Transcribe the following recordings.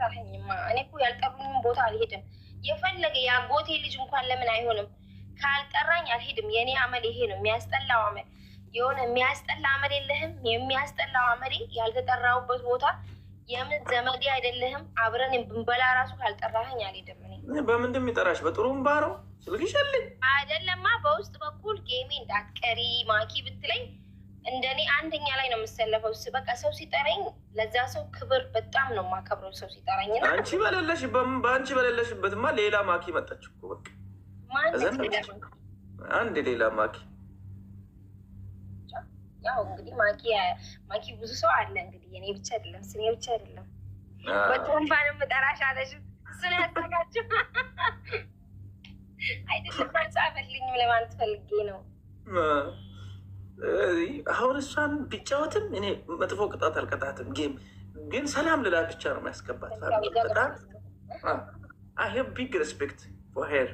አልጠራኸኝማ። እኔ እኮ ያልጠሩኝም ቦታ አልሄድም። የፈለገ የአጎቴ ልጅ እንኳን ለምን አይሆንም? ካልጠራኝ አልሄድም። የኔ አመል ይሄ ነው፣ የሚያስጠላው አመል። የሆነ የሚያስጠላ አመል የለህም? የሚያስጠላው አመሌ ያልተጠራሁበት ቦታ የምን ዘመዴ አይደለህም? አብረን ብንበላ ራሱ ካልጠራኸኝ አልሄድም። እኔ በምንድን የሚጠራሽ? በጥሩምባ ነው ስልክሽልኝ አይደለማ። በውስጥ በኩል ጌሜ እንዳትቀሪ ማኪ ብትለኝ እንደኔ አንደኛ ላይ ነው የምሰለፈው። በቃ ሰው ሲጠረኝ ለዛ ሰው ክብር በጣም ነው የማከብረው። ሰው ሲጠረኝ በአንቺ በሌለሽበትማ ሌላ ማኪ መጣች እኮ በቃ አንድ ሌላ ማኪ። ያው እንግዲህ ማኪ ብዙ ሰው አለ እንግዲህ፣ የኔ ብቻ አይደለም፣ ስኔ ብቻ አይደለም። በጥሩምባንም ጠራሽ አለሽ እሱን ያሳጋችሁ አይደለም። አልጻፈልኝም ለማለት ፈልጌ ነው። አሁን እሷን ቢጫወትም እኔ መጥፎ ቅጣት አልቀጣትም። ጌም ግን ሰላም ልላ ብቻ ነው የሚያስገባት። አይ ሀቭ ቢግ ሬስፔክት ፎር ሄር።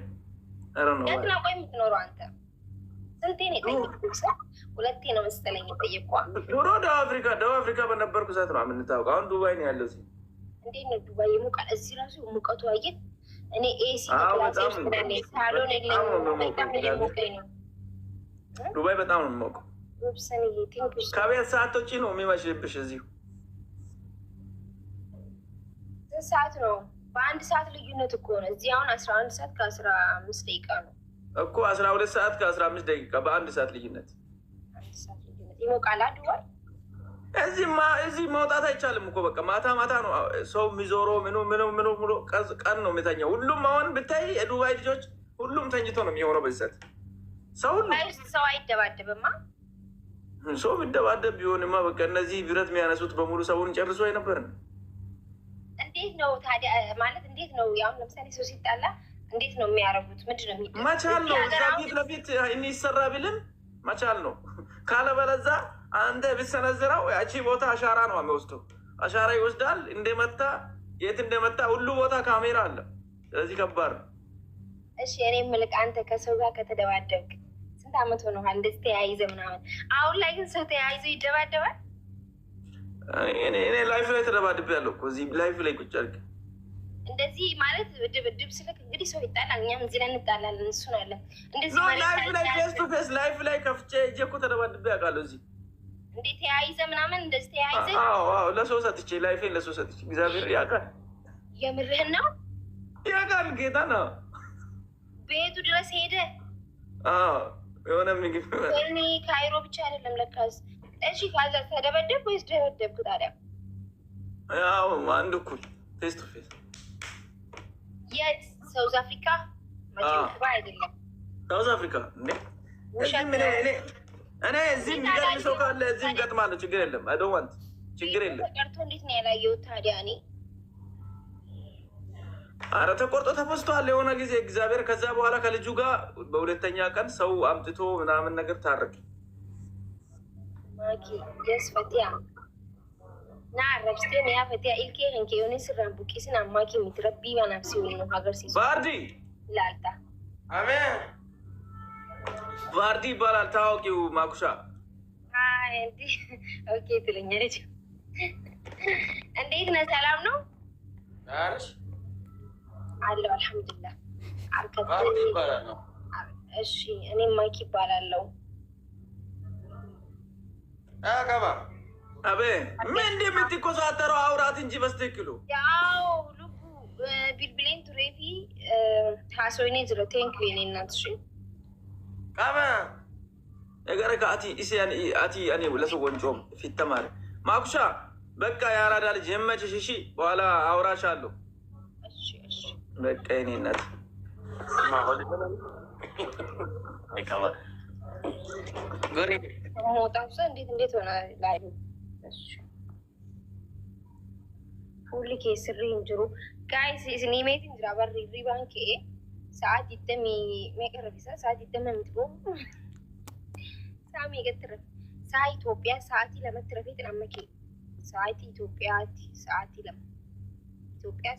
የት ነው ቆይ የምትኖረው አንተ? ስንቴ ነው የጠየቅኩህ? ሁለቴ ነው መሰለኝ የጠየቅኩህ። ዶሮ ደቡብ አፍሪካ በነበርኩ ሰዓት ነው የምንታወቀው። አሁን ዱባይ ነው ያለው። እንዴት ነው ዱባይ ይሞቃል? እዚህ ራሱ ሙቀቱ አየህ። እኔ ኤሲ ክላስ ውስጥ ነኝ፣ ሳሎን የለኝም። በጣም እየሞቀኝ ነው። ዱባይ በጣም ነው የሚሞቀው። ከቤት ሰዓት ውጪ ነው የሚመሽብሽ። እዚሁ ስንት ሰዓት ነው? በአንድ ሰዓት ልዩነት እኮ ነው። እዚህ አሁን 11 ሰዓት ከ15 ደቂቃ ነው እኮ 12 ሰዓት ከ15 ደቂቃ በአንድ ሰዓት ልዩነት። ይሞቃል ዱባይ። እዚህ መውጣት አይቻልም እኮ በቃ ማታ ነው ሰው የሚዞረው። ምኑ ቀን ነው የሚተኛው። ሁሉም አሁን ብታይ የዱባይ ልጆች ሁሉም ተኝቶ ነው የሚሆነው በዚህ ሰዓት። ሰው አይደባደብማ። ሰው የሚደባደብ ቢሆንማ በቃ እነዚህ ብረት የሚያነሱት በሙሉ ሰውን ጨርሶ አይነበርም። እንዴት ነው ታዲያ? ማለት እንዴት ነው? ያሁን ለምሳሌ ሰው ሲጣላ እንዴት ነው የሚያረጉት? ምንድን ነው የሚደረገው? መቻል ነው። እዛ ፊት ለፊት የሚሰራ ቢልን መቻል ነው። ካለበለዛ አንተ ብትሰነዝረው ያቺ ቦታ አሻራ ነው የሚወስደው። አሻራ ይወስዳል። እንደመታ የት እንደመታ ሁሉ ቦታ ካሜራ አለ። ስለዚህ ከባድ ነው። እሺ እኔ የምልህ አንተ ከሰው ጋር ከተደባደብክ ስንት ዓመት ሆነሃል? እንደዚህ ተያይዘ ምናምን። አሁን ላይ ግን ሰው ተያይዘ ይደባደባል? እኔ ላይፍ ላይ ተደባድብ ያለው እኮ እዚህ ላይፍ ላይ ቁጭ አድርግ እንደዚህ ማለት ድብድብ ስልክ እንግዲህ ሰው ይጣላል። እኛም እዚህ ላይ እንጣላለን። እሱን አለ እንደዚህ ላይፍ ላይ ፌስ ቱ ፌስ ላይፍ ላይ ከፍቼ እጄ እኮ ተደባድቤ ያውቃለሁ። እዚህ እንዴ ተያይዘ ምናምን እንደዚህ ተያይዘ? አዎ ለሰው ሰጥቼ ላይፌን ለሰው ሰጥቼ እግዚአብሔር ያውቃል። የምርህን ነው? ያውቃል ጌታ ነው። ቤቱ ድረስ ሄደ? የሆነ ምግብ እኔ ካይሮ ብቻ አይደለም ለካስ። እሺ ካዛ ተደበደብ ወይስ ደበደብኩ ታዲያ? ያው አንድ እኩል ፌስ ቱ ፌስ። የት? ሳውዝ አፍሪካ? መቼም አይደለም ሳውዝ አፍሪካ እንዴ? እኔ እዚህ የሚገጥም ሰው ካለ እዚህ እንገጥማለሁ። ችግር የለም። አይ ዶንት ዋንት ችግር የለም። ተቀርቶ እንዴት ነው ያላየሁት ታዲያ? እኔ አረ ተቆርጦ ተፈስቷል የሆነ ጊዜ እግዚአብሔር። ከዛ በኋላ ከልጁ ጋር በሁለተኛ ቀን ሰው አምጥቶ ምናምን ነገር ታረቅ ማኪ የስ ፈቲያ ና ረብስቴን ያ ፈቲያ ኢልኬ ህንኬ የሆነ ስራን ቡቂስን አማኪ የሚትረቢ ባናፍሲ ነው ሀገር ሲሱ ባርዲ ላልታ አሜን ባርዲ ይባላል ታዋቂው ማኩሻ። እንዲ ኦኬ ትለኛለች። እንዴት ነህ? ሰላም ነው አርሽ አለው አልሐምዱሊላህ። ባርዲ ይባላል ነው። እሺ እኔ ማኪ ይባላለሁ። አቀባ አቤ ምን እንደምትቆሳጠረው አውራት እንጂ በስተክሉ ያው ልቡ ቢልብሌን ቱሬፊ ታሶይኔ ዝሮ ቴንክ ዩ እናትሽ ቀባ ነገር ከአቲ ኢሲያን አቲ እኔ ለሰው ወንጆም ፊት ተማሪ ማኩሻ በቃ ያራዳ ልጅ የመችሽ። እሺ በኋላ አውራሻለሁ። እሺ እሺ በቃ የኔ እናት ማሆድ አይካባ ጎሪ ሞታውሰ እንዴት ሆነ ላይ እሺ ሁሉ ከስሪ እንጅሩ ጋይስ ስኒሜት እንጅራ በሪ ሪባንኬ ሰዓት ይተሚ መቀረብሳ ሰዓት ይተሚ ምትቦ ሳሚ ገትረ ሳይ ኢትዮጵያ ሰዓት ለመትረፊት አመኪ ሰዓት ኢትዮጵያ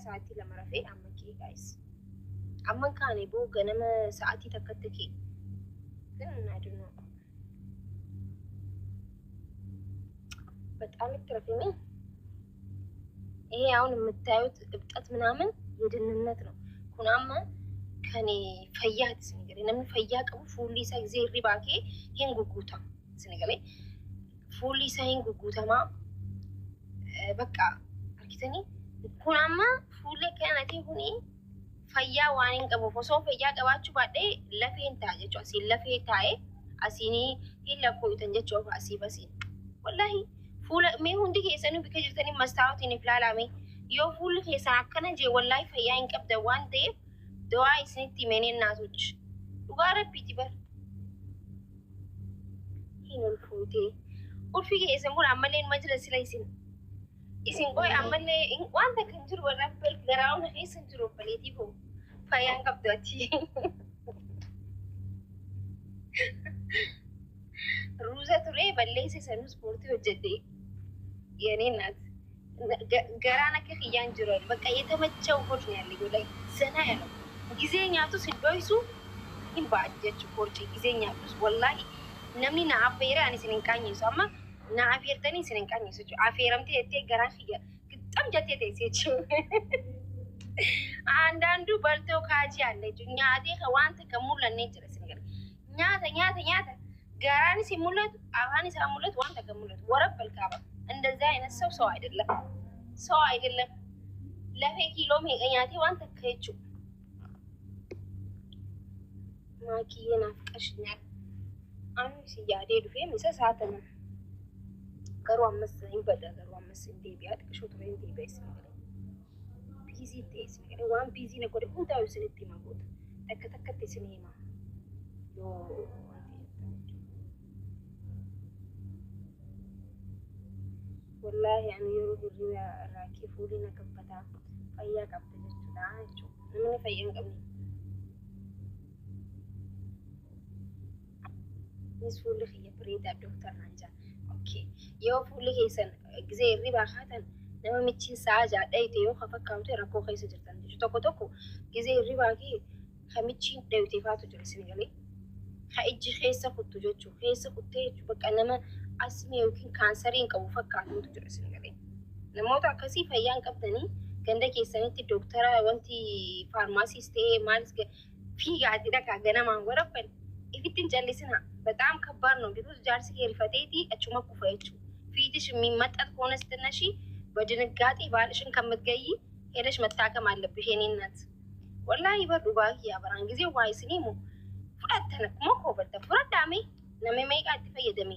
ሰዓት ለመረፌ አመኪ ጋይስ አመን ካኔ ቦ ገነመ ሰዓት ተከተኪ ግን አይደል ነው በጣም ትረፊኝ ይሄ አሁን የምታዩት እብጠት ምናምን የድህንነት ነው። ኩናማ ከኔ ፈያት ስንገሌ ነምን ፈያ ቀቡ ፉሊሳ ጊዜ ሪባኬ ይሄን ጉጉታ ስንገሌ ፉሊሳ ይሄን ጉጉታማ በቃ አርኪተኒ ኩናማ ፉሌ ከነቲ ሁኒ ፈያ ዋኒን ቀቡ ፎሶ ፈያ ቀባችሁ ባዴ ለፌን ታጀቹ አሲ ለፌ ታዬ አሲኒ ሂለኮ ይተንጀቹ አሲ በሲ ወላሂ ፉለ ሜ ሁንዲ ከሰኑ ቢከጅተኒ መስታወት ይንፍላላሜ ዮ ፉል ከሳ ከነጄ ወላሂ ፈያ ይንቀብደ ዋንዴ دواعي سنتي منين ناتوش وقارب بيتي بر هنا الفوتي والفيجي يسمون عمالين مجلس ليسن يسن قوي عمالين وانت كنتر وربل قراون خيس انترو بليتي بو فيان قبضاتي روزة تري بليسي سنو سبورتي وجدي يعني نات قرانا كخيان جرول بقى يتمتشو فرني اللي يقولي سنة يلو ጊዜኛቱስ እንደይሱ ይባጀች ኮርጪ ጊዜኛቱስ ወላሂ ነምኒ ናአፌራ አኒ ስንንቃኝ ሰማ ናአፌርተኒ ስንንቃኝ ሰጭ አፌረምቴ እቴ ገራፊያ ግጣም ጀቴ ተይሰጭ አንዳንዱ በልቶ ካጂ አለች ኛቴ ከዋንተ ከሙለኔ ድረስ ነገር ኛተ ገራኒ ሲሙለት አባኒ ሳሙለት ዋንተ ከሙለት ወረበል ካባ እንደዛ አይነት ሰው አይደለም ለፌ ኪሎ ሜቀኛቴ ዋንተ ከይቹ ማኪዬ ናፍቀሽኛል አንቺ ሲያዴ ዱፌ ምሰሳተነ ገሯን መስለኝ በደገሯን መስለኝ ዴቢያት ከሾት ወይ ዴቢያስ ቢዚ ቴስ ዋን ቢዚ ነቆደ ሁንታው ስለቲ ማቦት ተከተከተ ሲኒማ ዮ والله يعني يروح راكي فولي نكبتا فيا كبتجت داچو من فيان قبني نس فولي خي بريدا دكتور نانجا اوكي يو فولي هيسن غزي ريبا خاتن نما ميتشي ساجا دايتي يو خفكامتو ركو خيس جرتان توكو توكو غزي ريبا كي خميتشي دايتي فاتو جرسينغلي خايجي خيسه خطو جوچو خيسه خطي بقى نما asmi yookiin kaansariin qabu fakkaatutu jira singalee namoota akkasii fayyaan qabdanii ganda keessanitti dooktara wanti faarmaasiis ta'ee maalis fiigaati dhagaa ganamaan warabbal ifittiin callisina በጣም ከባድ ነው ቢኮዝ ጃርሲ የሪፈቴቲ አቹማ ኩፋይቹ ፊትሽ የሚመጣት ከሆነ ስትነሺ በድንጋጤ ባልሽን ከምትገይ ሄደሽ መታከም አለብሽ የኔ እናት ወላሂ በዱ ባቂ ያበራን ጊዜ ዋይስኒሙ ፍራተነክ ሞኮ በተ ፍራዳሜ ነመመይቃት ፈየደሜ